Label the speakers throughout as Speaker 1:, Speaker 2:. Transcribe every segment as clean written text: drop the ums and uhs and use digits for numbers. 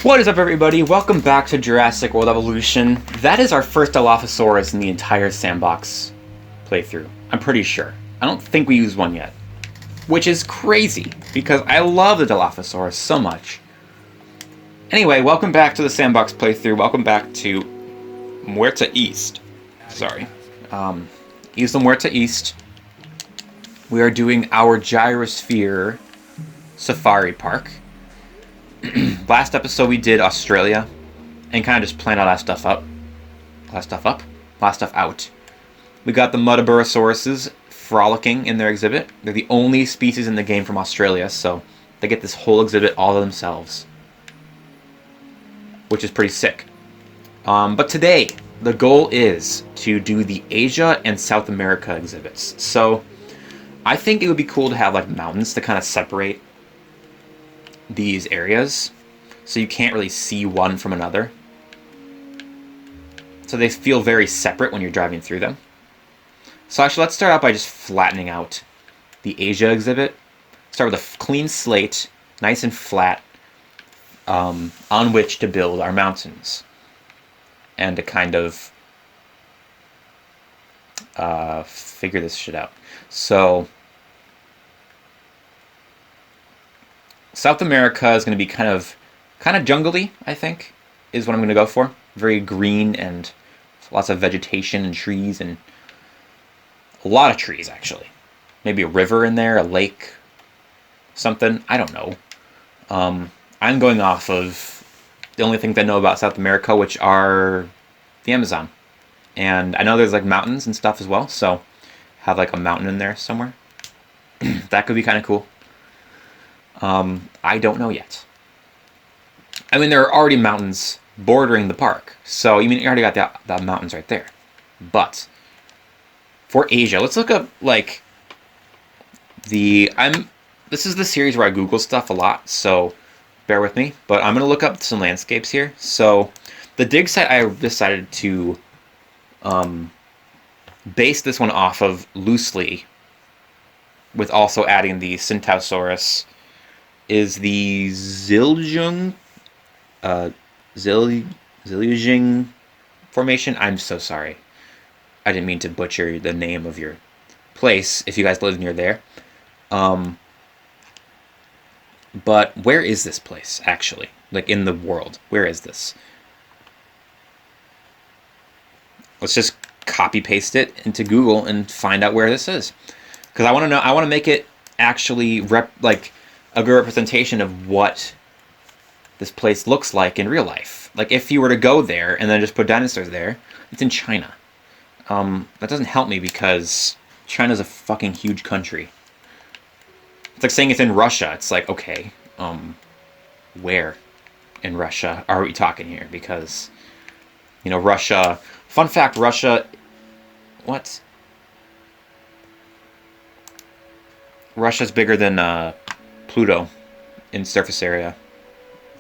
Speaker 1: What is up, everybody? Welcome back to Jurassic World Evolution. That is our first Dilophosaurus in the entire Sandbox playthrough. I'm pretty sure. I don't think we used one yet. Which is crazy, because I love the Dilophosaurus so much. Anyway, welcome back to the Sandbox playthrough. Welcome back to Muerta East. Sorry. Isla Muerta East. We are doing our Gyrosphere Safari Park. Last episode we did Australia and kind of just planned all that stuff up. Last stuff out. We got the Muttaburrasauruses frolicking in their exhibit. They're the only species in the game from Australia, so they get this whole exhibit all to themselves, which is pretty sick. But today, the goal is to do the Asia and South America exhibits. So I think it would be cool to have like mountains to kind of separate these areas, so you can't really see one from another. So they feel very separate when you're driving through them. So actually, let's start out by just flattening out the Asia exhibit. Start with a clean slate, nice and flat, on which to build our mountains. And to kind of figure this shit out. So South America is going to be kind of jungly, I think, is what I'm going to go for. Very green and lots of vegetation and trees, and a lot of trees, actually. Maybe a river in there, a lake, something. I don't know. I'm going off of the only things I know about South America, which are the Amazon. And I know there's like mountains and stuff as well, so have like a mountain in there somewhere. That could be kind of cool. I don't know yet. I mean, there are already mountains bordering the park, so you already got the mountains right there. But for Asia, let's look up like this is the series where I Google stuff a lot, so bear with me. But I'm gonna look up some landscapes here. So the dig site I decided to base this one off of loosely, with also adding the Centausaurus, is the Ziljiang Formation. I'm so sorry. I didn't mean to butcher the name of your place if you guys live near there. But where is this place, actually? Like, in the world. Where is this? Let's just copy-paste it into Google and find out where this is. Because I want to know, I want to make it actually a good representation of what this place looks like in real life. Like, if you were to go there and then just put dinosaurs there, it's in China. That doesn't help me because China's a fucking huge country. It's like saying it's in Russia. It's like, okay, where in Russia are we talking here? Because, Russia... Fun fact, Russia... What? Russia's bigger than, Pluto in surface area.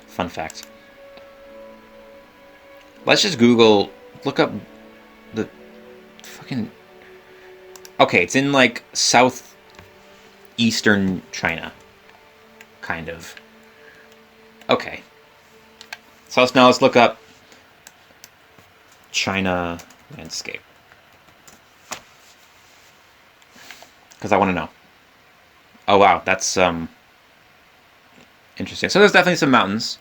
Speaker 1: Fun fact. Let's just Google, look up the fucking... Okay, it's in like southeastern China. Kind of. Okay. So now let's look up China landscape. Because I want to know. Oh wow, that's interesting. So there's definitely some mountains.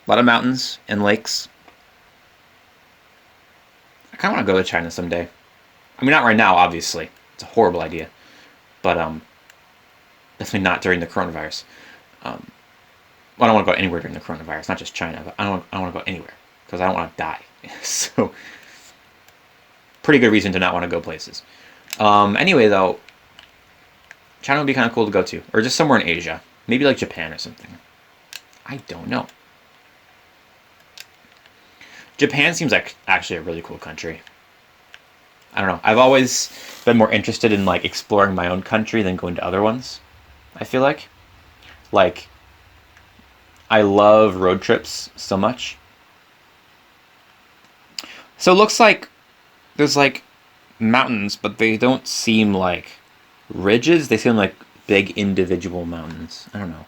Speaker 1: A lot of mountains and lakes. I kind of want to go to China someday. I mean, not right now, obviously. It's a horrible idea. But definitely not during the coronavirus. Well, I don't want to go anywhere during the coronavirus. Not just China, but I don't want to go anywhere. Because I don't want to die. So, pretty good reason to not want to go places. Anyway, though, China would be kind of cool to go to. Or just somewhere in Asia. Maybe like Japan or something. I don't know. Japan seems like actually a really cool country. I don't know. I've always been more interested in like exploring my own country than going to other ones. I feel like. Like, I love road trips so much. So it looks like there's like mountains, but they don't seem like ridges. They seem like big individual mountains. I don't know.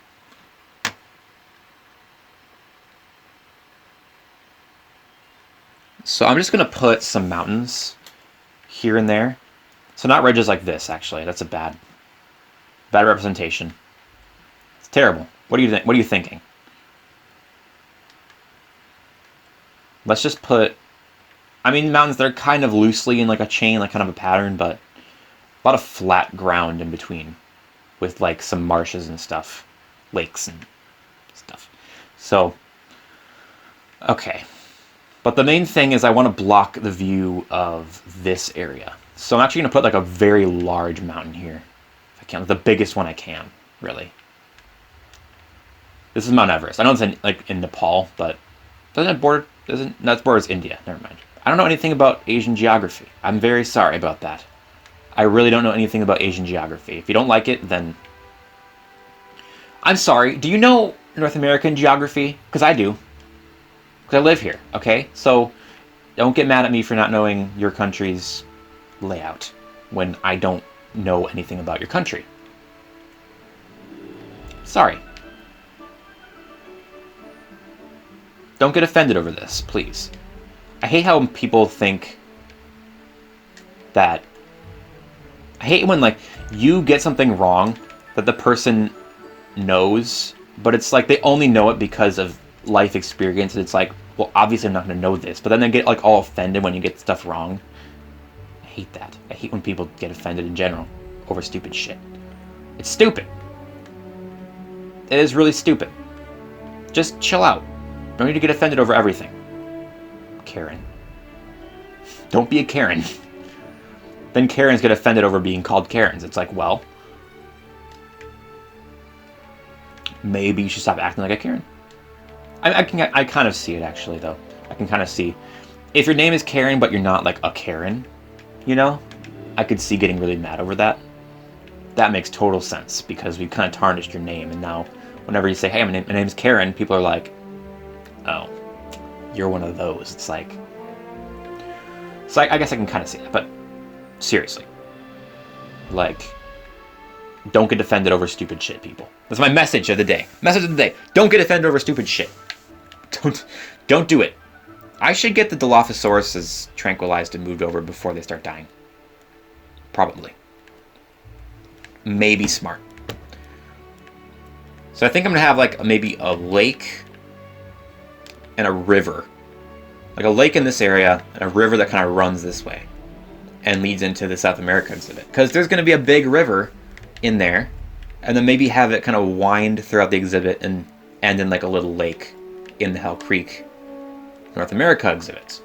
Speaker 1: So I'm just going to put some mountains here and there. So not ridges like this, actually. That's a bad representation. It's terrible. What are you thinking? Let's just put, I mean, mountains, they're kind of loosely in like a chain, like kind of a pattern, but a lot of flat ground in between with like some marshes and stuff, lakes and stuff. So, okay. But the main thing is I want to block the view of this area. So I'm actually going to put like a very large mountain here. If I can, the biggest one I can, really. This is Mount Everest. I know it's in Nepal, but doesn't it border, that borders India. Never mind. I don't know anything about Asian geography. I'm very sorry about that. I really don't know anything about Asian geography. If you don't like it, then I'm sorry. Do you know North American geography? Because I do. Because I live here, okay? So don't get mad at me for not knowing your country's layout when I don't know anything about your country. Sorry. Don't get offended over this, please. I hate how people think that... I hate when, like, you get something wrong that the person knows, but it's like they only know it because of life experience, and it's like, well, obviously I'm not going to know this, but then they get, like, all offended when you get stuff wrong. I hate that. I hate when people get offended in general over stupid shit. It's stupid. It is really stupid. Just chill out. Don't need to get offended over everything. Karen. Don't be a Karen. Then Karens get offended over being called Karens. It's like, well, maybe you should stop acting like a Karen. I kind of see it, actually, though. I can kind of see. If your name is Karen, but you're not, like, a Karen, you know? I could see getting really mad over that. That makes total sense, because we've kind of tarnished your name, and now whenever you say, hey, my name's Karen, people are like, oh, you're one of those. It's like... So I guess I can kind of see that, but seriously. Like, don't get offended over stupid shit, people. That's my message of the day. Message of the day. Don't get offended over stupid shit. Don't do it. I should get the Dilophosauruses tranquilized and moved over before they start dying. Probably. Maybe smart. So I think I'm going to have, like, maybe a lake and a river. Like a lake in this area and a river that kind of runs this way and leads into the South America exhibit. Because there's going to be a big river in there, and then maybe have it kind of wind throughout the exhibit and end in like a little lake in the Hell Creek North America exhibit.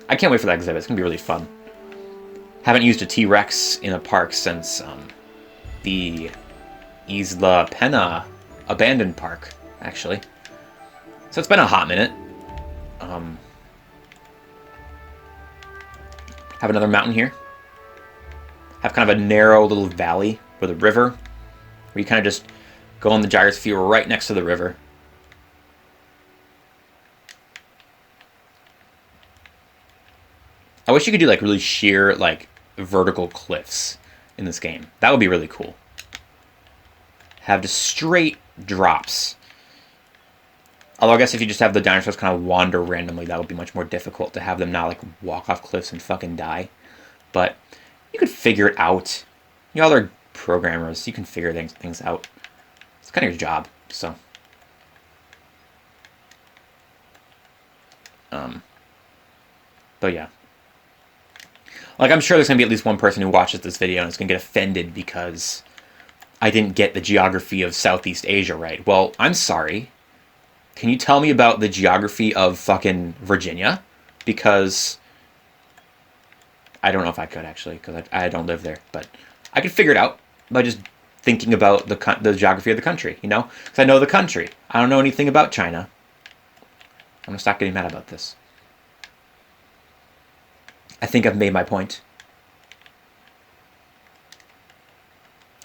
Speaker 1: I can't wait for that exhibit. It's going to be really fun. Haven't used a T-Rex in a park since the Isla Pena abandoned park, actually. So it's been a hot minute. Have another mountain here. Have kind of a narrow little valley with a river, where you kind of just go on the gyrosphere right next to the river. I wish you could do like really sheer, like, vertical cliffs in this game. That would be really cool. Have just straight drops. Although I guess if you just have the dinosaurs kind of wander randomly, that would be much more difficult to have them not like walk off cliffs and fucking die. But you could figure it out. You know, they're programmers. You can figure things out. It's kind of your job, so. But yeah. Like, I'm sure there's going to be at least one person who watches this video and is going to get offended because I didn't get the geography of Southeast Asia right. Well, I'm sorry. Can you tell me about the geography of fucking Virginia? Because I don't know if I could, actually, because I don't live there. But I could figure it out by just thinking about the geography of the country, you know? Because I know the country. I don't know anything about China. I'm going to stop getting mad about this. I think I've made my point.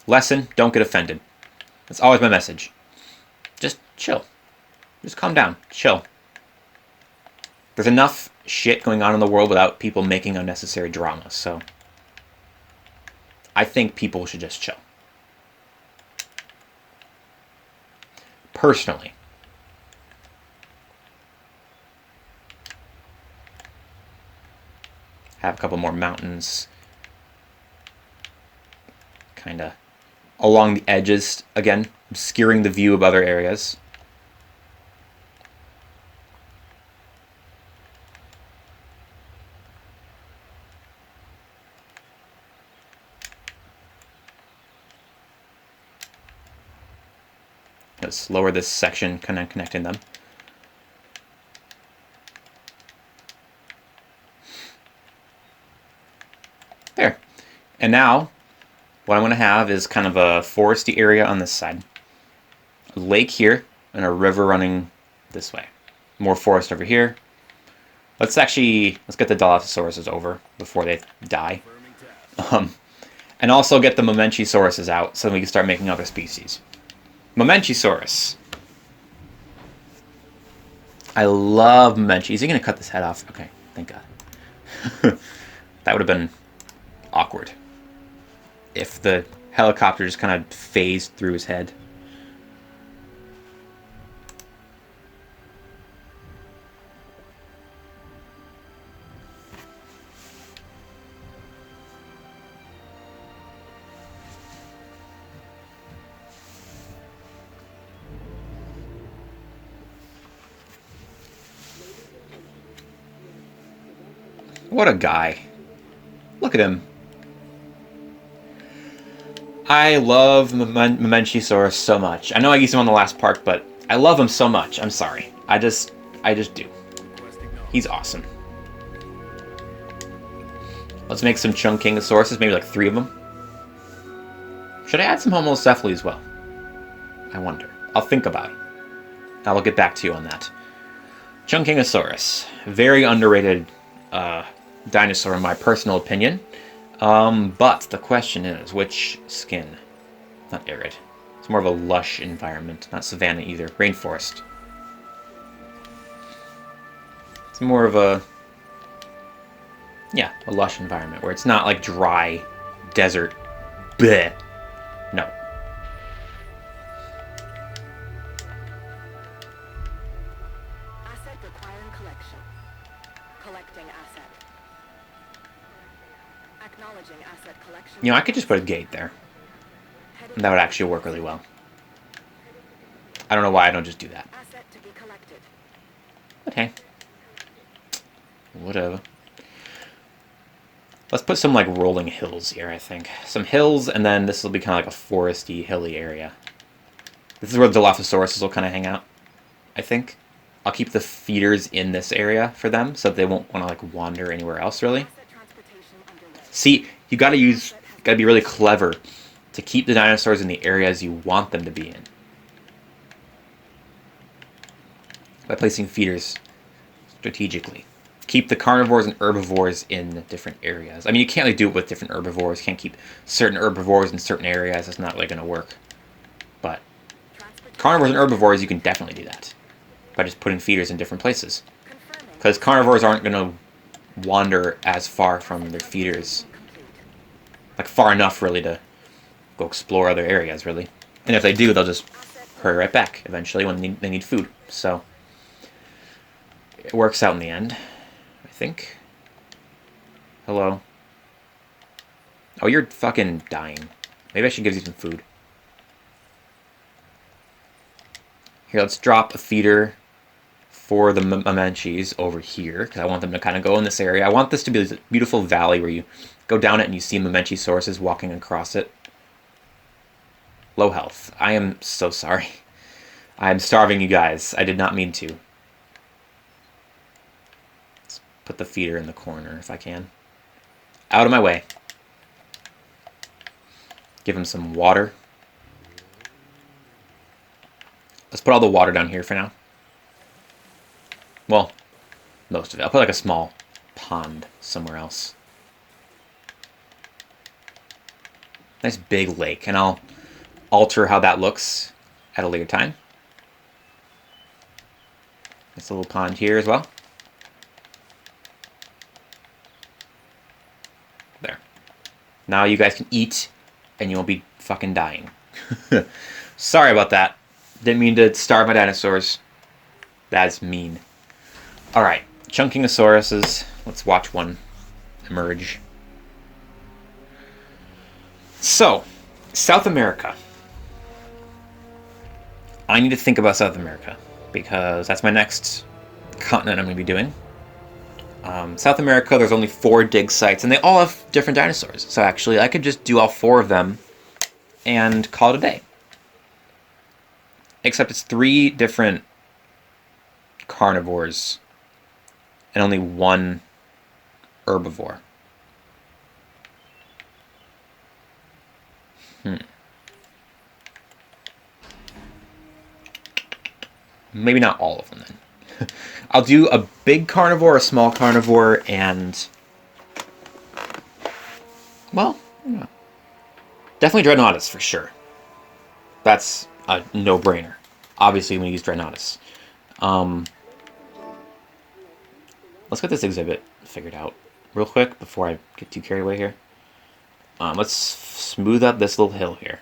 Speaker 1: Lesson, don't get offended. That's always my message. Just chill. Just calm down. Chill. There's enough shit going on in the world without people making unnecessary drama, so I think people should just chill. Personally. Have a couple more mountains. Kind of along the edges, again, obscuring the view of other areas. Let's lower this section, kind of connecting them. There. And now, what I'm going to have is kind of a foresty area on this side. A lake here, and a river running this way. More forest over here. Let's get the Dilophosauruses over before they die. And also get the Momenchisaurus out so we can start making other species. Momenchisaurus. I love Momenchi. Is he going to cut this head off? Okay, thank God. That would have been awkward if the helicopter just kind of phased through his head. What a guy. Look at him. I love Momenchisaurus so much. I know I used him on the last part, but I love him so much. I'm sorry. I just do. He's awesome. Let's make some Chunkingosauruses, maybe like 3 of them. Should I add some Homocephaly as well? I wonder. I'll think about it. I will get back to you on that. Chunkingosaurus. Very underrated dinosaur in my personal opinion. But the question is, which skin? Not arid. It's more of a lush environment. Not savanna either. Rainforest. It's more of a... yeah, a lush environment where it's not like dry desert. Bleh. No.
Speaker 2: Asset requiring collection. Collecting asset. Acknowledging asset collection.
Speaker 1: You know, I could just put a gate there. And that would actually work really well. I don't know why I don't just do that.
Speaker 2: Asset to be collected.
Speaker 1: Okay. Whatever. Let's put some like rolling hills here, I think. Some hills, and then this will be kind of like a foresty, hilly area. This is where the Dilophosaurus will kind of hang out, I think. I'll keep the feeders in this area for them, so that they won't want to like wander anywhere else, really.
Speaker 2: Asset transportation underway.
Speaker 1: See, you gotta be really clever to keep the dinosaurs in the areas you want them to be in. By placing feeders strategically. Keep the carnivores and herbivores in different areas. I mean, you can't really do it with different herbivores. You can't keep certain herbivores in certain areas. It's not really going to work. But carnivores and herbivores, you can definitely do that. By just putting feeders in different places.
Speaker 2: Confirming.
Speaker 1: Because carnivores aren't going to wander as far from their feeders. Like, far enough, really, to go explore other areas, really. And if they do, they'll just hurry right back, eventually, when they need food. So, it works out in the end. I think. Hello. Oh, you're fucking dying. Maybe I should give you some food. Here, let's drop a feeder for the Momenchis over here, because I want them to kind of go in this area. I want this to be this beautiful valley where you go down it and you see Momenchisauruses walking across it. Low health. I am so sorry. I am starving you guys. I did not mean to. Put the feeder in the corner if I can. Out of my way. Give him some water. Let's put all the water down here for now. Well, most of it. I'll put like a small pond somewhere else. Nice big lake, and I'll alter how that looks at a later time. Nice little pond here as well. There. Now you guys can eat, and you won't be fucking dying. Sorry about that. Didn't mean to starve my dinosaurs. That's mean. Alright, Chunkingosauruses. Let's watch one emerge. So, South America. I need to think about South America because that's my next continent I'm going to be doing. South America, there's only 4 dig sites, and they all have different dinosaurs. So actually, I could just do all 4 of them and call it a day. Except it's 3 different carnivores and only 1 herbivore. Maybe not all of them then. I'll do a big carnivore, a small carnivore, and... well, yeah. Definitely Dreadnoughtus for sure. That's a no-brainer. Obviously, we use Dreadnoughtus. Let's get this exhibit figured out real quick before I get too carried away here. Let's smooth out this little hill here.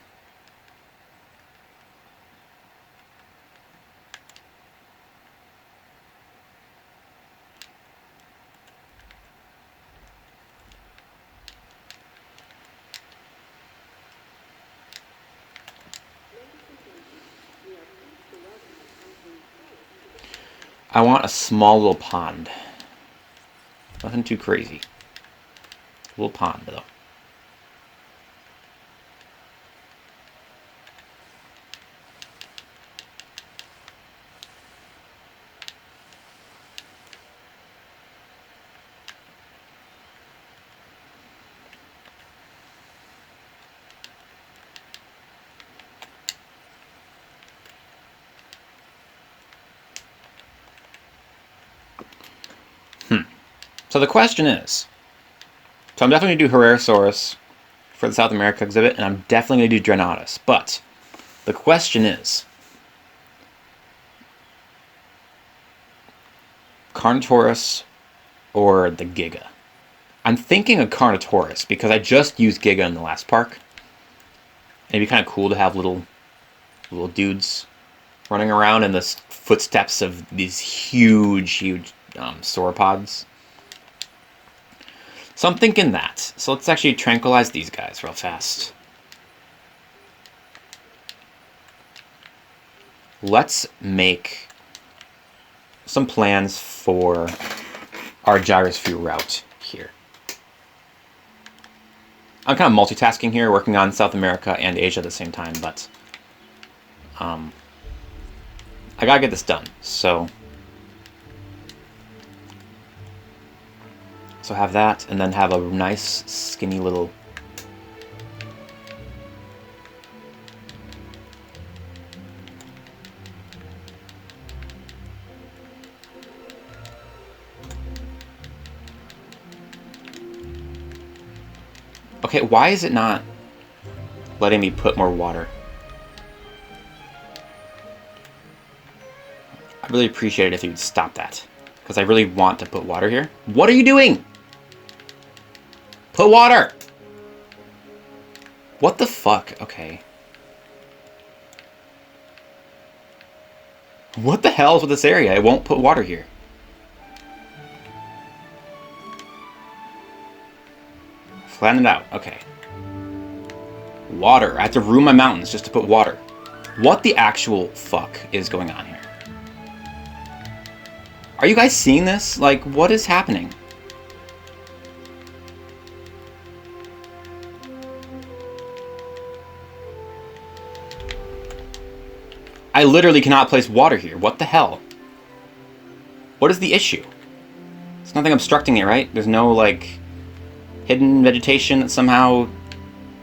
Speaker 1: I want a small little pond. Nothing too crazy. A little pond, though. So the question is, so I'm definitely going to do Herrerasaurus for the South America exhibit, and I'm definitely going to do Dreadnoughtus, but the question is, Carnotaurus or the Giga? I'm thinking of Carnotaurus because I just used Giga in the last park. And it'd be kind of cool to have little dudes running around in the footsteps of these huge sauropods. So I'm thinking that. So let's actually tranquilize these guys real fast. Let's make some plans for our Gyrosphere route here. I'm kind of multitasking here, working on South America and Asia at the same time, but I gotta get this done. So have that, and then have a nice, skinny little... Okay, why is it not letting me put more water? I'd really appreciate it if you'd stop that, because I really want to put water here. What are you doing? Put water! What the fuck? Okay. What the hell is with this area? It won't put water here. Flatten it out. Okay. Water. I have to ruin my mountains just to put water. What the actual fuck is going on here? Are you guys seeing this? Like, what is happening? I literally cannot place water here. What the hell? What is the issue? There's nothing obstructing it, right? There's no, like, hidden vegetation that's somehow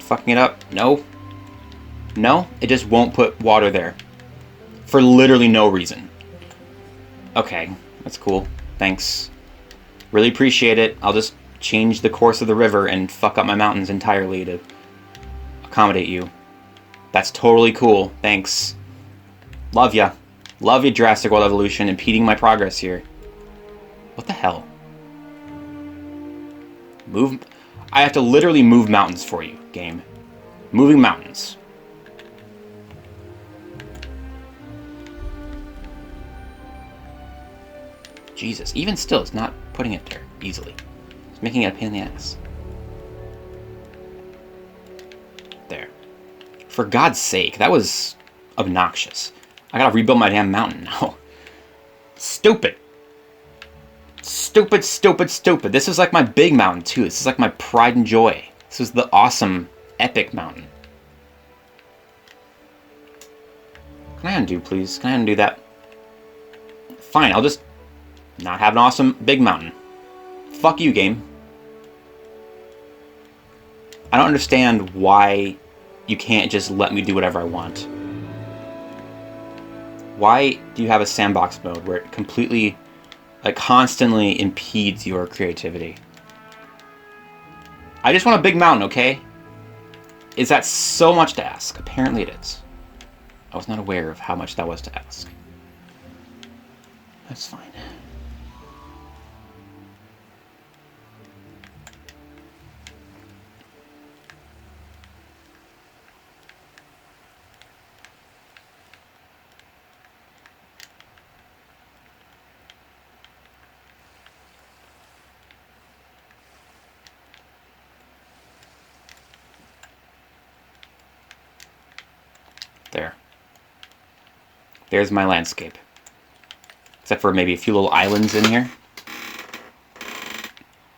Speaker 1: fucking it up? No? No? It just won't put water there. For literally no reason. Okay, that's cool. Thanks. Really appreciate it. I'll just change the course of the river and fuck up my mountains entirely to accommodate you. That's totally cool. Thanks. Love ya. Love ya, Jurassic World Evolution, impeding my progress here. What the hell? Move... I have to literally move mountains for you, game. Moving mountains. Jesus, even still, it's not putting it there easily. It's making it a pain in the ass. There. For God's sake, that was obnoxious. I gotta rebuild my damn mountain now. Stupid. Stupid, stupid, stupid. This is like my big mountain, too. This is like my pride and joy. This is the awesome, epic mountain. Can I undo, please? Can I undo that? Fine, I'll just not have an awesome big mountain. Fuck you, game. I don't understand why you can't just let me do whatever I want. Why do you have a sandbox mode where it completely, like, constantly impedes your creativity? I just want a big mountain, okay? Is that so much to ask? Apparently it is. I was not aware of how much that was to ask. That's fine. There. There's my landscape. Except for maybe a few little islands in here.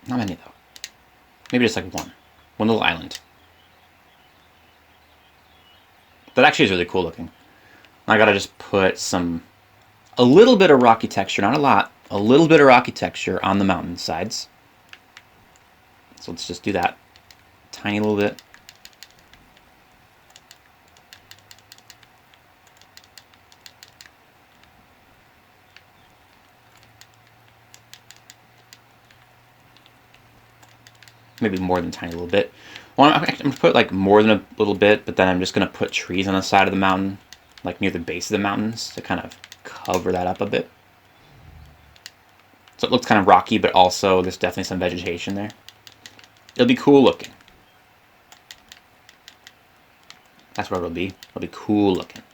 Speaker 1: Not many, though. Maybe just like one. One little island. That actually is really cool looking. I gotta just put a little bit of rocky texture, not a lot, a little bit of rocky texture on the mountain sides. So let's just do that. Tiny little bit. Maybe more than a tiny little bit. Well, I'm going to put like more than a little bit, but then I'm just going to put trees on the side of the mountain, like near the base of the mountains, to kind of cover that up a bit. So it looks kind of rocky, but also there's definitely some vegetation there. It'll be cool looking. That's what it'll be. It'll be cool looking.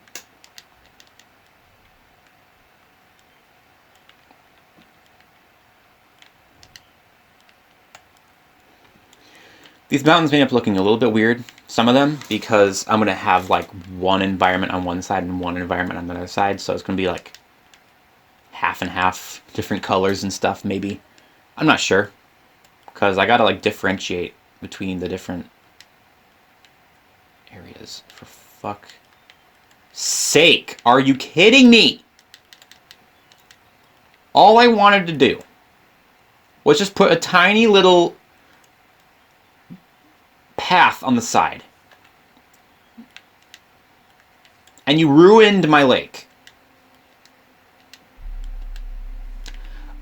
Speaker 1: These mountains may end up looking a little bit weird, some of them, because I'm going to have like one environment on one side and one environment on the other side, so it's going to be like half and half, different colors and stuff, maybe. I'm not sure, because I got to like differentiate between the different areas. For fuck's sake, are you kidding me? All I wanted to do was just put a tiny little path on the side. And you ruined my lake.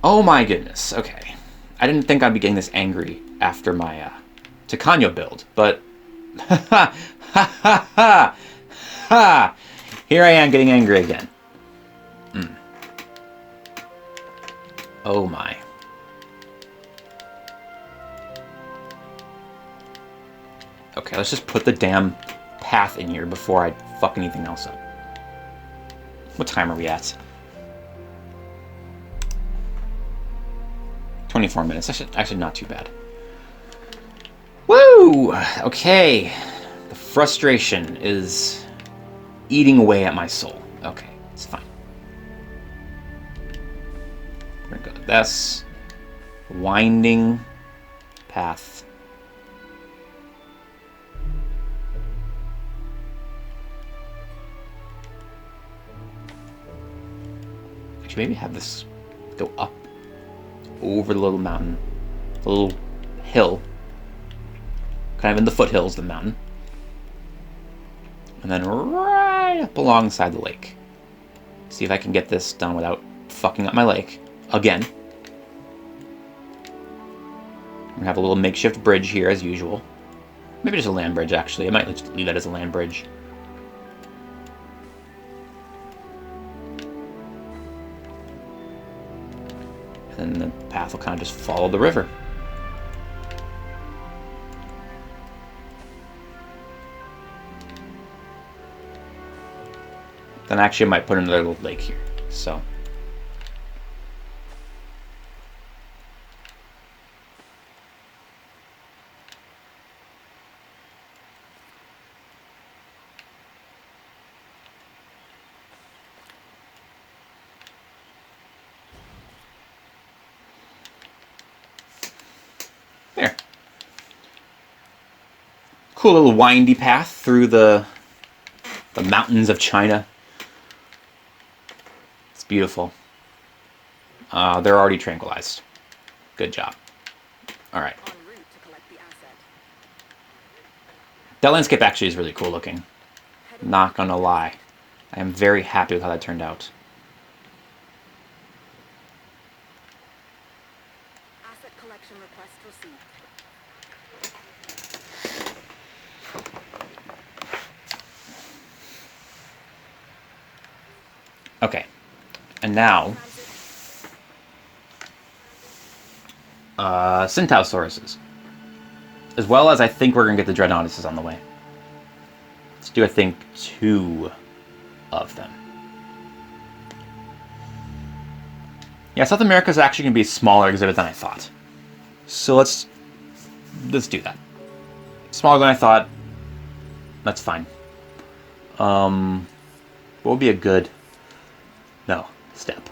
Speaker 1: Oh my goodness. Okay. I didn't think I'd be getting this angry after my Tacano build, but ha ha ha ha ha! Here I am getting angry again. Oh my. Okay, let's just put the damn path in here before I fuck anything else up. What time are we at? 24 minutes. That's actually not too bad. Woo! Okay. The frustration is eating away at my soul. Okay, it's fine. We're gonna go to this. Winding path. Maybe have this go up over the little mountain, the little hill, kind of in the foothills of the mountain, and then right up alongside the lake. See if I can get this done without fucking up my lake again. I'm gonna have a little makeshift bridge here as usual. Maybe just a land bridge actually. I might just leave that as a land bridge. And the path will kind of just follow the river. Then actually I might put another little lake here. So Cool little windy path through the mountains of China. It's beautiful. They're already tranquilized. Good job. Alright.
Speaker 2: En route to collect the asset.
Speaker 1: That landscape actually is really cool looking.
Speaker 2: Heading
Speaker 1: Not gonna lie. I am very happy with how that turned out.
Speaker 2: asset collection request received.
Speaker 1: Okay. And now, Centaursauruses. As well as I think we're going to get the Dreadnoughtuses on the way. Let's do, I think, 2 of them. Yeah, South America is actually going to be a smaller exhibit than I thought. So let's do that. Smaller than I thought. That's fine. What would be a good... No, step.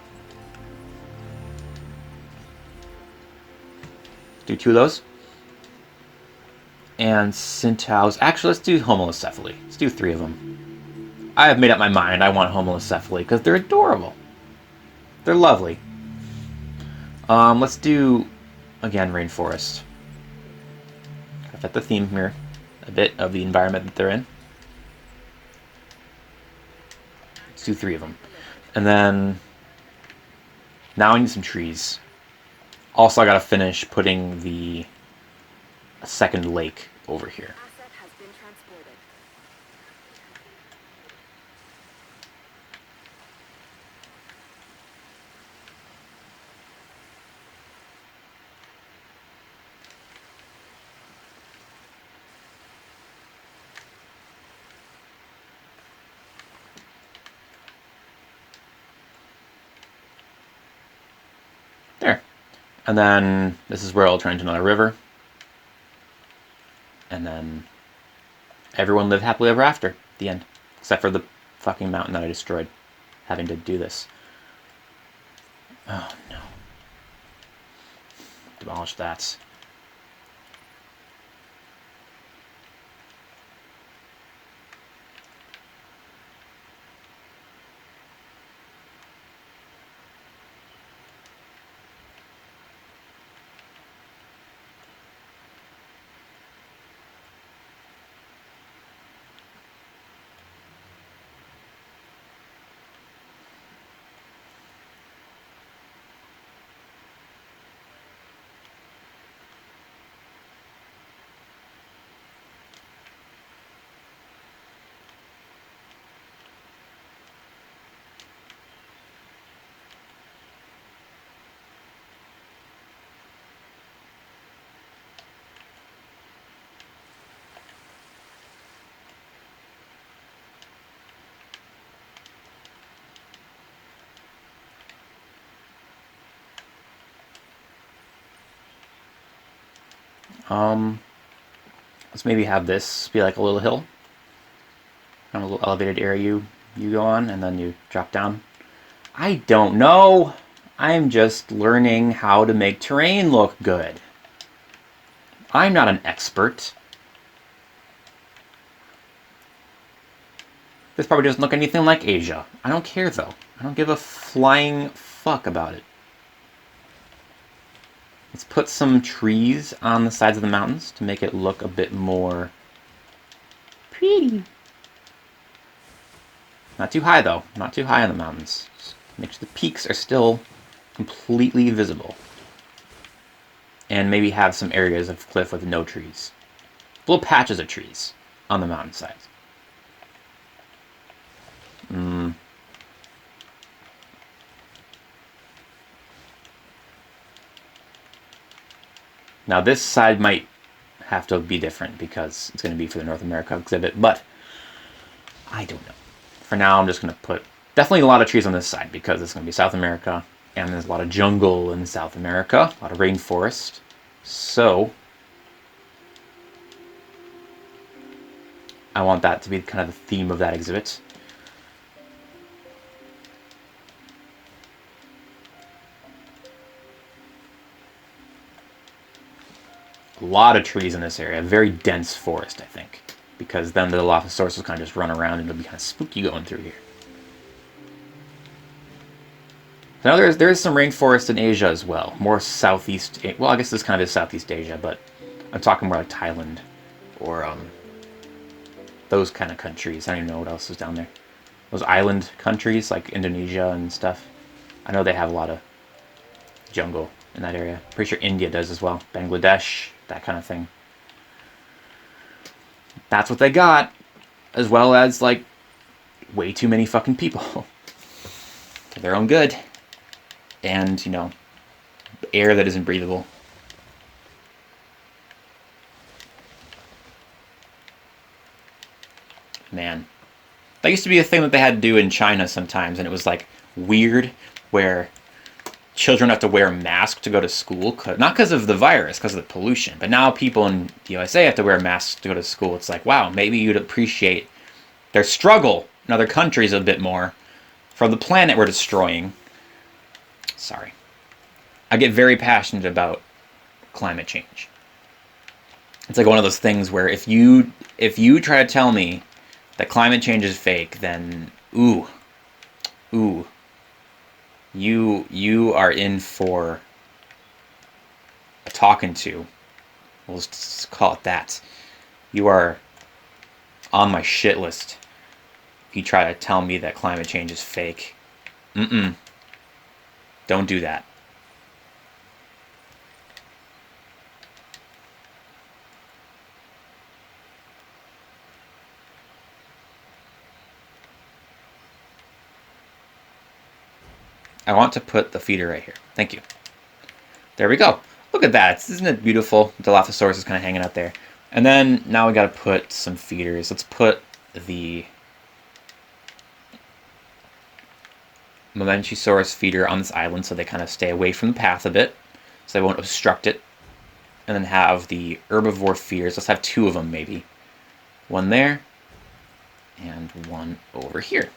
Speaker 1: Do 2 of those. And Centaurs. Actually, let's do Homalocephaly. Let's do 3 of them. I have made up my mind. I want Homalocephaly because they're adorable. They're lovely. Let's do, again, Rainforest. Gotta fit the theme here. A bit of the environment that they're in. Let's do 3 of them. And then, now I need some trees. Also, I gotta finish putting the second lake over here.
Speaker 2: Asset has been transported.
Speaker 1: There. And then this is where I'll turn into another river. And then everyone lived happily ever after. The end. Except for the fucking mountain that I destroyed. Having to do this. Oh no. Demolish that. Let's maybe have this be like a little hill. Kind of a little elevated area you go on, and then you drop down. I don't know. I'm just learning how to make terrain look good. I'm not an expert. This probably doesn't look anything like Asia. I don't care, though. I don't give a flying fuck about it. Let's put some trees on the sides of the mountains to make it look a bit more pretty. Not too high, though. Not too high on the mountains. Just make sure the peaks are still completely visible. And maybe have some areas of cliff with no trees. Little patches of trees on the mountainsides. Now this side might have to be different because it's going to be for the North America exhibit, but I don't know. For now, I'm just going to put definitely a lot of trees on this side because it's going to be South America, and there's a lot of jungle in South America, a lot of rainforest. So I want that to be kind of the theme of that exhibit. A lot of trees in this area. Very dense forest, I think. Because then the Dilophosaurus will kind of just run around and it'll be kind of spooky going through here. Now there is some rainforest in Asia as well. More southeast... Well, I guess this kind of is Southeast Asia, but I'm talking more like Thailand or those kind of countries. I don't even know what else is down there. Those island countries like Indonesia and stuff. I know they have a lot of jungle in that area. Pretty sure India does as well. Bangladesh, that kind of thing. That's what they got. As well as, like, way too many fucking people. For their own good. And, you know, air that isn't breathable. Man. That used to be a thing that they had to do in China sometimes, and it was, like, weird, where children have to wear a mask to go to school. Not because of the virus, because of the pollution. But now people in the USA have to wear masks to go to school. It's like, wow, maybe you'd appreciate their struggle in other countries a bit more from the planet we're destroying. Sorry. I get very passionate about climate change. It's like one of those things where if you try to tell me that climate change is fake, then ooh, you are in for a talking to. We'll just call it that. You are on my shit list if you try to tell me that climate change is fake. Don't do that. I want to put the feeder right here. Thank you. There we go. Look at that. Isn't it beautiful? The Dilophosaurus is kind of hanging out there. And then now we got to put some feeders. Let's put the Mamenchisaurus feeder on this island so they kind of stay away from the path a bit, so they won't obstruct it. And then have the herbivore feeders. Let's have 2 of them maybe. One there, and one over here.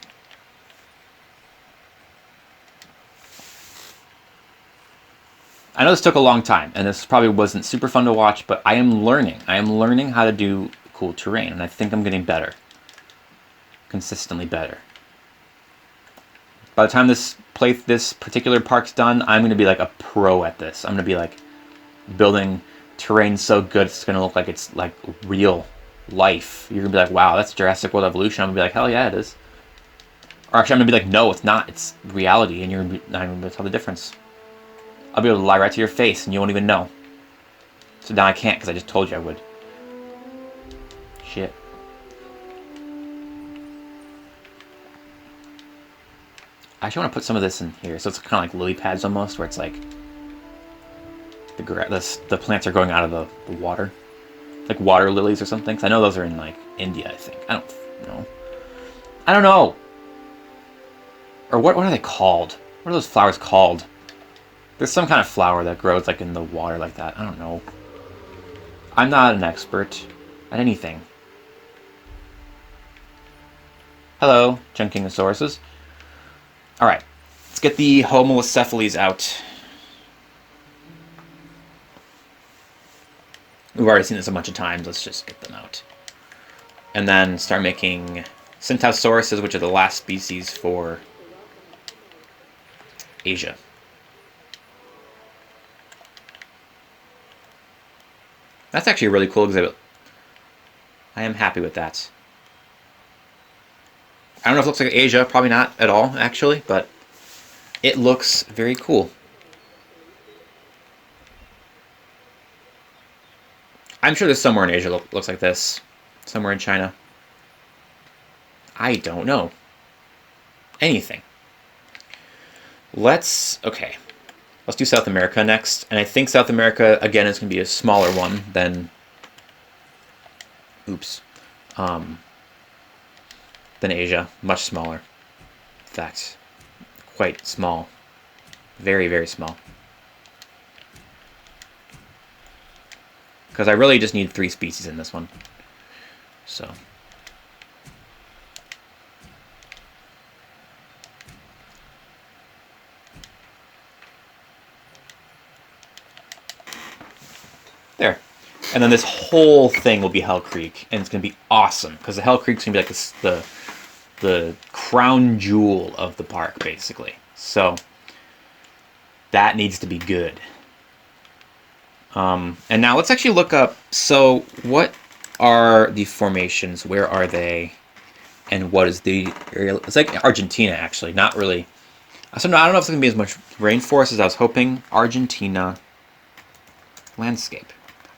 Speaker 1: I know this took a long time, and this probably wasn't super fun to watch, but I am learning. I am learning how to do cool terrain, and I think I'm getting better. Consistently better. By the time this particular park's done, I'm going to be like a pro at this. I'm going to be like building terrain so good it's going to look like it's like real life. You're going to be like, wow, that's Jurassic World Evolution. I'm going to be like, hell yeah, it is. Or actually, I'm going to be like, no, it's not. It's reality, and you're not going to be able to tell the difference. I'll be able to lie right to your face, and you won't even know. So now I can't, because I just told you I would. Shit. I actually want to put some of this in here, so it's kind of like lily pads almost, where it's like the plants are going out of the water, like water lilies or something. 'Cause I know those are in like India, I think. I don't know. Or what are they called? What are those flowers called? There's some kind of flower that grows like in the water like that. I don't know. I'm not an expert at anything. Hello, Junkingosauruses. Alright, let's get the Homalocephales out. We've already seen this a bunch of times. Let's just get them out. And then start making Centaursauruses, which are the last species for Asia. That's actually a really cool exhibit. I am happy with that. I don't know if it looks like Asia. Probably not at all, actually, but it looks very cool. I'm sure there's somewhere in Asia that looks like this. Somewhere in China. I don't know. Anything. Let's do South America next. And I think South America, again, is going to be a smaller one than... than Asia. Much smaller. In fact, quite small. Very, very small. Because I really just need 3 species in this one. So... there. And then this whole thing will be Hell Creek, and it's going to be awesome, because the Hell Creek's going to be like the crown jewel of the park, basically. So, that needs to be good. And now let's actually look up, so what are the formations, where are they, and what is the area? It's like Argentina, actually, not really. So no, I don't know if it's going to be as much rainforest as I was hoping. Argentina landscape.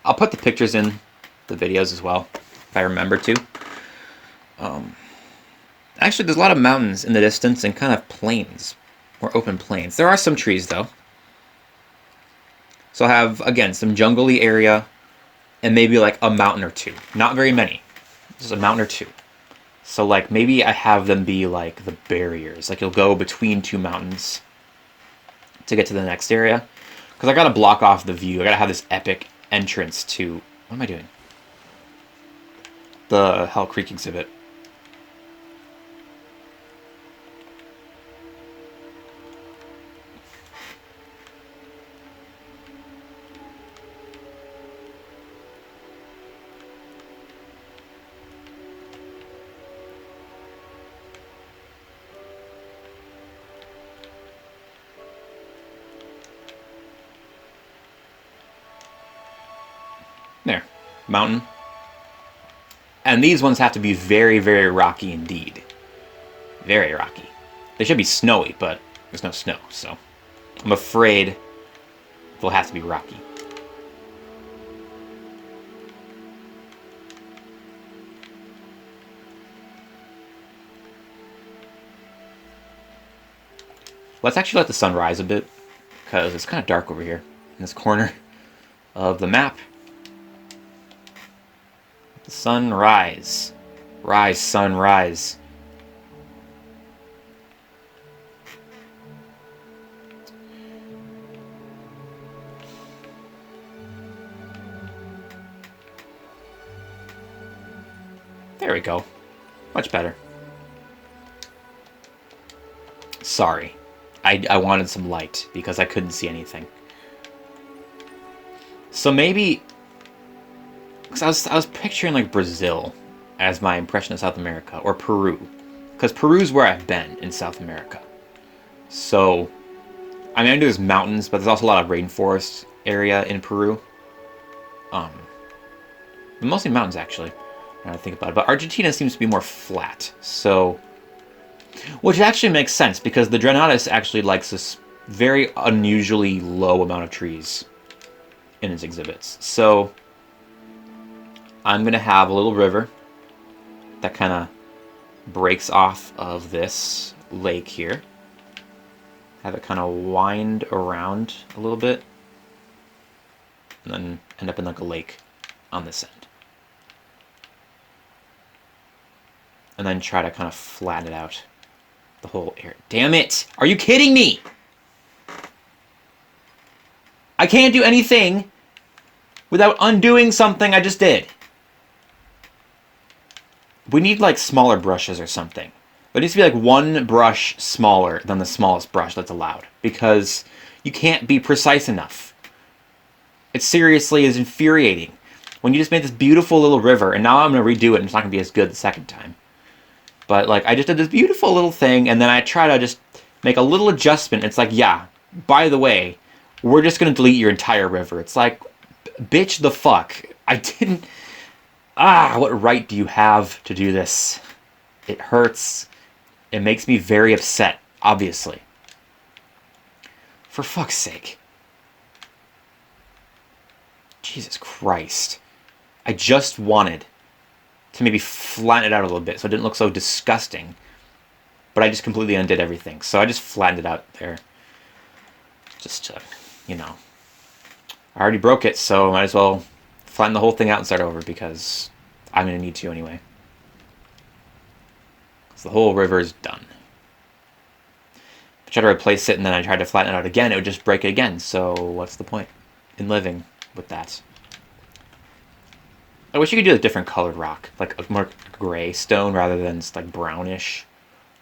Speaker 1: I'll put the pictures in the videos as well, if I remember to. Actually, there's a lot of mountains in the distance and kind of plains, or open plains. There are some trees, though. So I'll have, again, some jungly area, and maybe like a mountain or two. Not very many, just a mountain or two. So like maybe I have them be like the barriers. Like you'll go between two mountains to get to the next area. Because I gotta block off the view. I gotta have this epic entrance to... What am I doing? The Hell Creek exhibit. There. Mountain. And these ones have to be very, very rocky indeed. Very rocky. They should be snowy, but there's no snow, so I'm afraid they'll have to be rocky. Let's actually let the sun rise a bit, because it's kind of dark over here in this corner of the map. The sun rise. Rise, sun, rise. There we go. Much better. Sorry. I wanted some light because I couldn't see anything. So maybe... Because I was picturing like Brazil as my impression of South America, or Peru. Because Peru's where I've been in South America. So, I mean, I know there's mountains, but there's also a lot of rainforest area in Peru. Mostly mountains, actually, now that I think about it. But Argentina seems to be more flat, so... Which actually makes sense, because the Drenatus actually likes this very unusually low amount of trees in its exhibits. So... I'm going to have a little river that kind of breaks off of this lake here. Have it kind of wind around a little bit. And then end up in like a lake on this end. And then try to kind of flatten it out. The whole area. Damn it! Are you kidding me? I can't do anything without undoing something I just did. We need, like, smaller brushes or something. There needs to be, like, one brush smaller than the smallest brush that's allowed. Because you can't be precise enough. It seriously is infuriating. When you just made this beautiful little river, and now I'm going to redo it, and it's not going to be as good the second time. But, like, I just did this beautiful little thing, and then I try to just make a little adjustment. It's like, yeah, by the way, we're just going to delete your entire river. It's like, bitch the fuck. I didn't... what right do you have to do this? It hurts. It makes me very upset, obviously. For fuck's sake. Jesus Christ. I just wanted to maybe flatten it out a little bit so it didn't look so disgusting. But I just completely undid everything. So I just flattened it out there. Just to, you know. I already broke it, so I might as well flatten the whole thing out and start over, because I'm going to need to anyway. Because the whole river is done. If I try to replace it and then I tried to flatten it out again, it would just break it again. So what's the point in living with that? I wish you could do a different colored rock. Like a more gray stone rather than just like brownish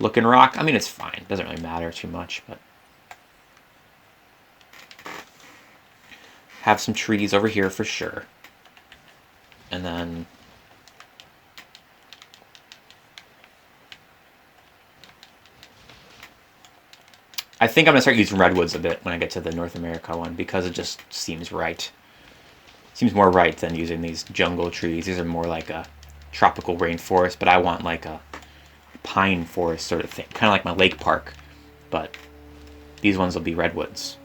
Speaker 1: looking rock. I mean, it's fine. It doesn't really matter too much, but... Have some trees over here for sure. and then I think I'm going to start using redwoods a bit when I get to the North America one, because it just seems right. Seems more right than using these jungle trees. These are more like a tropical rainforest, but I want like a pine forest sort of thing. Kind of like my lake park, but these ones will be redwoods.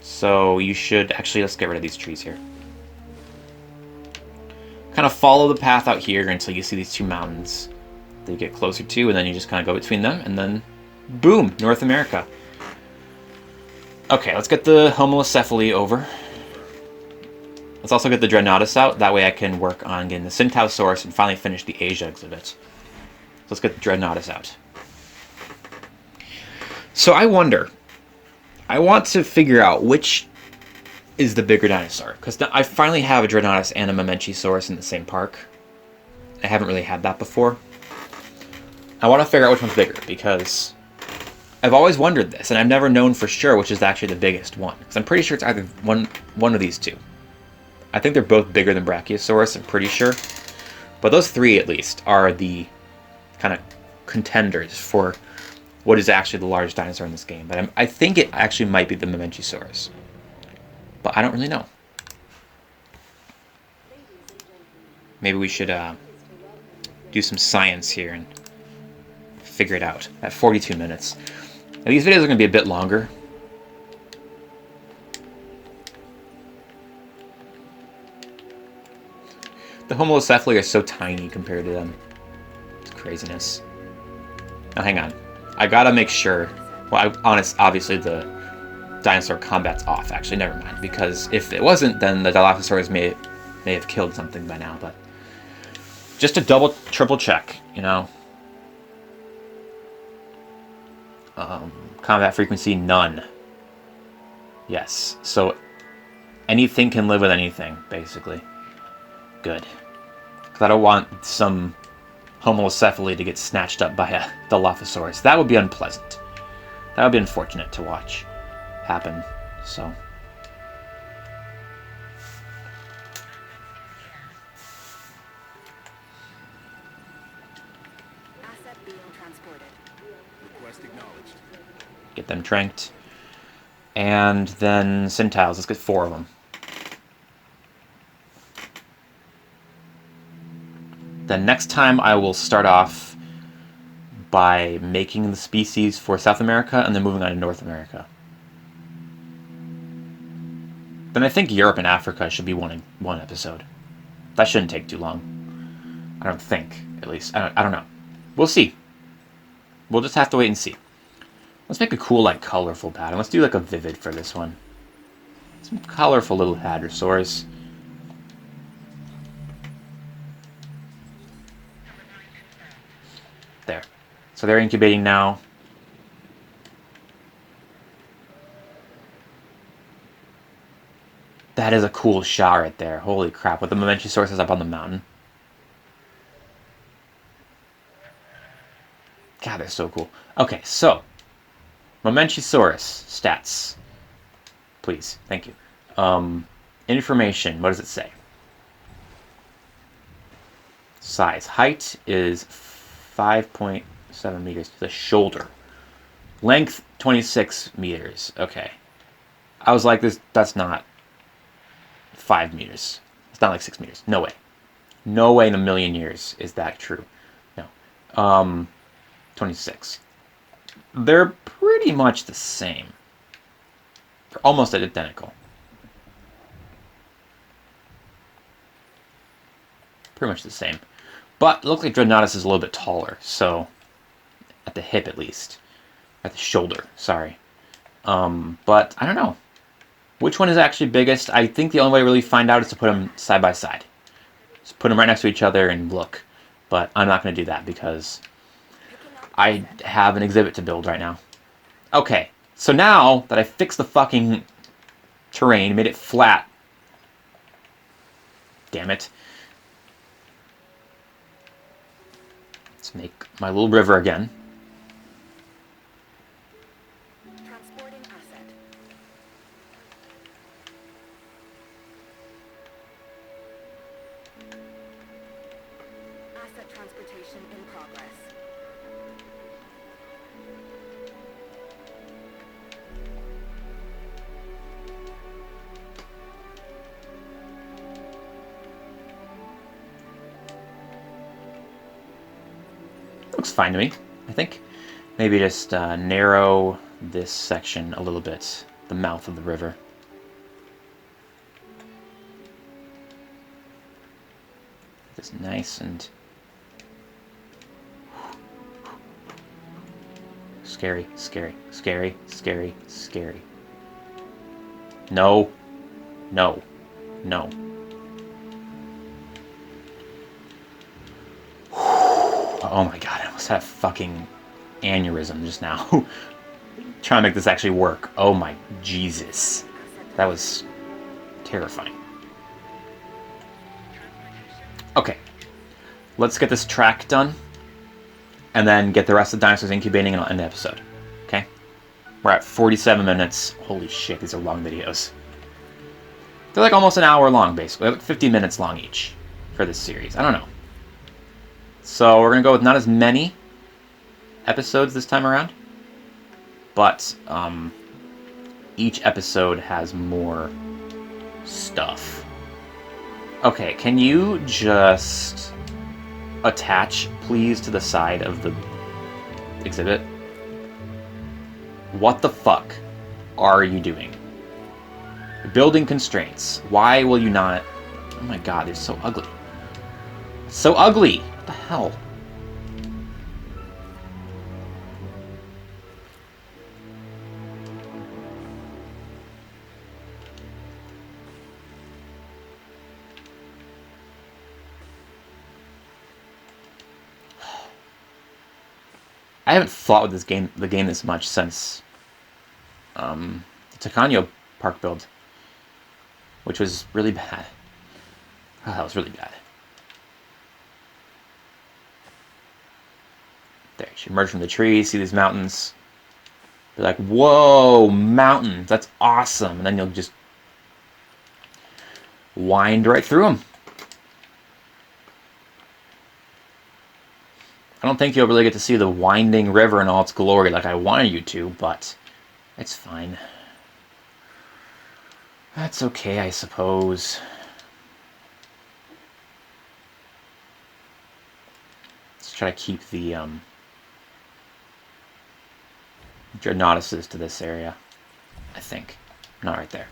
Speaker 1: So you should actually, let's get rid of these trees here. Kind of follow the path out here until you see these two mountains that you get closer to, and then you just kind of go between them, and then boom, North America. Okay, let's get the Homalocephali over. Let's also get the Dreadnoughtus out. That way I can work on getting the Centausaurus and finally finish the Asia exhibit. So let's get the Dreadnoughtus out. So I wonder, I want to figure out which is the bigger dinosaur, because I finally have a Dreadnoughtus and a Mamenchisaurus in the same park. I haven't really had that before. I want to figure out which one's bigger, because I've always wondered this, and I've never known for sure which is actually the biggest one. Because I'm pretty sure it's either one of these two. I think they're both bigger than Brachiosaurus, I'm pretty sure. But those three, at least, are the kind of contenders for what is actually the largest dinosaur in this game. But I think it actually might be the Mamenchisaurus. But I don't really know. Maybe we should do some science here and figure it out at 42 minutes. Now, these videos are going to be a bit longer. The Homalocephali are so tiny compared to them. It's craziness. Now hang on. I gotta make sure... Well, obviously the dinosaur combat's off. Actually, never mind. Because if it wasn't, then the Dilophosaurus may have killed something by now. But just to triple check, you know. Combat frequency, none. Yes. So anything can live with anything, basically. Good. Because I don't want some Homalocephali to get snatched up by a Dilophosaurus. That would be unpleasant. That would be unfortunate to watch happen. So.
Speaker 2: Asset being transported.
Speaker 3: Request acknowledged.
Speaker 1: Get them tranked. And then Centaurs. Let's get 4 of them. Then next time I will start off by making the species for South America and then moving on to North America. Then I think Europe and Africa should be one episode. That shouldn't take too long. I don't think, at least. I don't know. We'll see. We'll just have to wait and see. Let's make a cool, like, colorful pattern. Let's do, like, a vivid for this one. Some colorful little hadrosaurs. There. So they're incubating now. That is a cool shot right there. Holy crap. With the Mamenchisaurus up on the mountain. God, they're so cool. Okay, so. Mamenchisaurus stats. Please. Thank you. Information. What does it say? Size. Height is 5.7 meters to the shoulder. Length, 26 meters. Okay. I was like, that's not 5 meters. It's not like 6 meters. No way. No way in a million years is that true. No. 26. They're pretty much the same. They're almost identical. Pretty much the same. But it looks like Dreadnoughtus is a little bit taller, so at the hip at least. At the shoulder, sorry. But I don't know. Which one is actually biggest? I think the only way to really find out is to put them side by side. Just put them right next to each other and look. But I'm not going to do that because I have an exhibit to build right now. Okay, so now that I fixed the fucking terrain, made it flat. Damn it. Let's make my little river again.
Speaker 2: Asset transportation in progress.
Speaker 1: Looks fine to me, I think. Maybe just narrow this section a little bit, the mouth of the river. It's nice and scary, scary, scary, scary, scary. No, no, no. Oh my god, I almost had a fucking aneurysm just now. Trying to make this actually work. Oh my Jesus. That was terrifying. Okay. Let's get this track done. And then get the rest of the dinosaurs incubating and end the episode. Okay? We're at 47 minutes. Holy shit, these are long videos. They're like almost an hour long, basically. Like 50 minutes long each for this series. I don't know. So we're going to go with not as many episodes this time around. But each episode has more stuff. Okay, can you just attach, please, to the side of the exhibit? What the fuck are you doing? Building constraints. Why will you not... Oh my god, they're so ugly. So ugly! What the hell? I haven't fought with the game this much since the Tacano park build, which was really bad. Oh, that was really bad. There, you should emerge from the trees, see these mountains. Be like, whoa, mountains, that's awesome. And then you'll just wind right through them. I don't think you'll really get to see the winding river in all its glory like I wanted you to, but it's fine. That's okay, I suppose. Let's try to keep the Dreadnoughtuses to this area, I think. Not right there.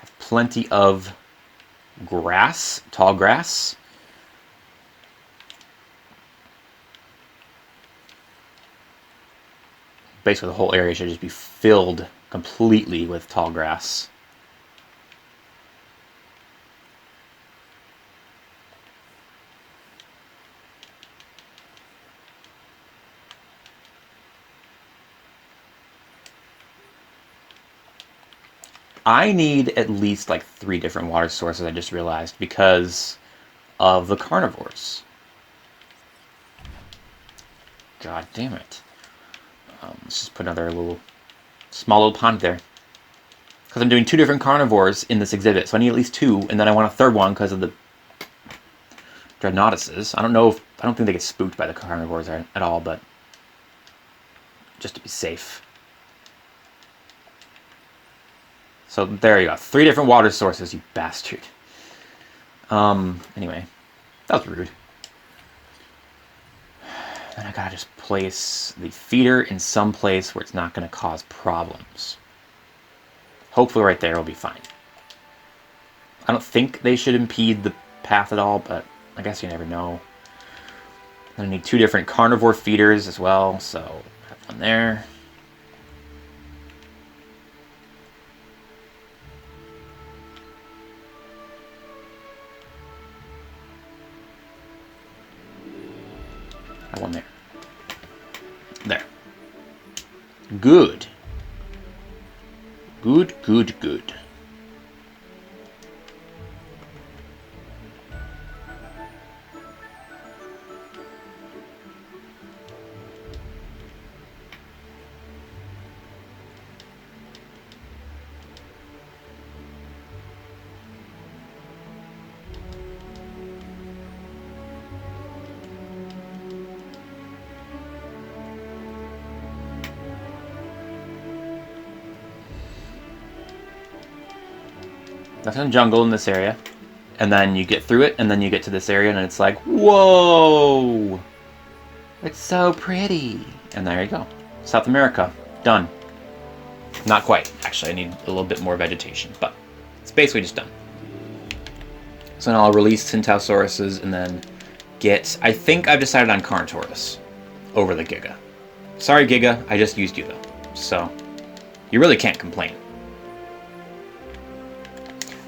Speaker 1: Have plenty of grass, tall grass. Basically the whole area should just be filled completely with tall grass. I need at least like 3 different water sources, I just realized, because of the carnivores. God damn it. Let's just put another small little pond there. Because I'm doing 2 different carnivores in this exhibit, so I need at least 2, and then I want a 3rd one because of the Dreadnoughtuses. I don't think they get spooked by the carnivores at all, but just to be safe. So there you go. 3 different water sources, you bastard. Anyway, that was rude. Then I gotta just place the feeder in some place where it's not gonna cause problems. Hopefully right there will be fine. I don't think they should impede the path at all, but I guess you never know. I need 2 different carnivore feeders as well, so have one there. One there. There. Good. Good, good, good. That's in the jungle in this area. And then you get through it, and then you get to this area, and it's like, whoa! It's so pretty. And there you go. South America. Done. Not quite. Actually, I need a little bit more vegetation, but it's basically just done. So now I'll release Centaursauruses and then get... I think I've decided on Carnotaurus over the Giga. Sorry, Giga. I just used you, though. So, you really can't complain.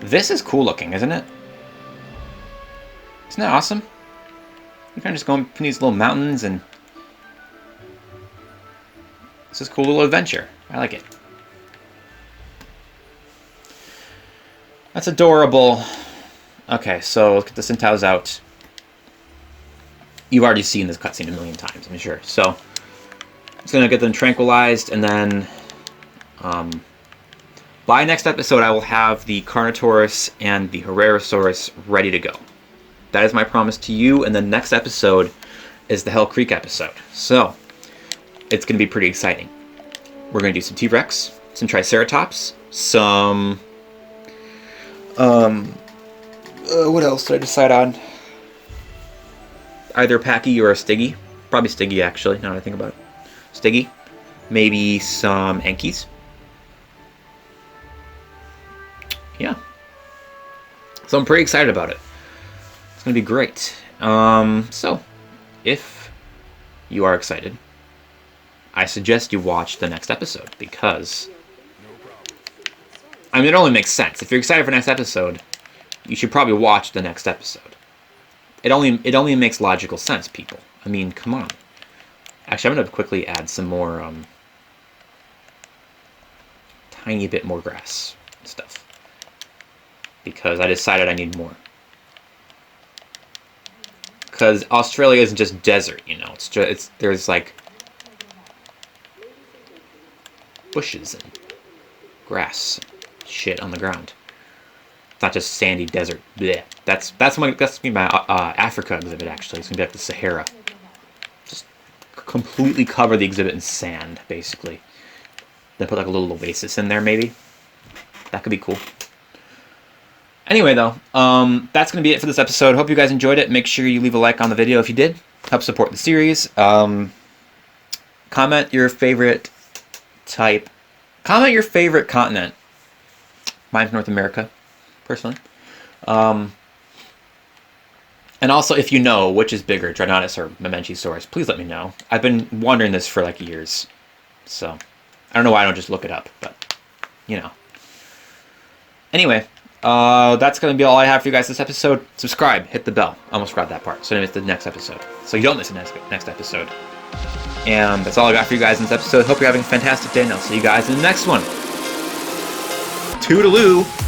Speaker 1: This is cool looking, isn't it? Isn't that awesome? You kind of just go in these little mountains and... This is a cool little adventure. I like it. That's adorable. Okay, so let's get the Centaurs out. You've already seen this cutscene a million times, I'm sure. So, I'm just going to get them tranquilized, and then... by next episode, I will have the Carnotaurus and the Herrerasaurus ready to go. That is my promise to you, and the next episode is the Hell Creek episode. So, it's going to be pretty exciting. We're going to do some T-Rex, some Triceratops, some... what else did I decide on? Either a Packy or a Stiggy. Probably Stiggy, actually, now that I think about it. Stiggy. Maybe some Enkies. Yeah. So I'm pretty excited about it. It's going to be great. So, if you are excited, I suggest you watch the next episode, because... I mean, it only makes sense. If you're excited for the next episode, you should probably watch the next episode. It only makes logical sense, people. I mean, come on. Actually, I'm going to quickly add some more, tiny bit more grass stuff. Because I decided I need more. Because Australia isn't just desert, you know. There's like bushes and grass shit on the ground. It's not just sandy desert. Blech. That's gonna be my Africa exhibit. Actually, it's gonna be like the Sahara. Just completely cover the exhibit in sand, basically. Then put like a little oasis in there, maybe. That could be cool. Anyway, though, that's going to be it for this episode. Hope you guys enjoyed it. Make sure you leave a like on the video if you did. Help support the series. Comment your favorite type. Comment your favorite continent. Mine's North America, personally. And also, if you know which is bigger, Drynotus or Mamenchisaurus, please let me know. I've been wondering this for like years. So, I don't know why I don't just look it up, but, you know. Anyway. That's going to be all I have for you guys this episode. Subscribe, hit the bell. I almost forgot that part, so you don't miss the next episode. So you don't miss the next episode. And that's all I got for you guys in this episode. Hope you're having a fantastic day, and I'll see you guys in the next one. Toodaloo!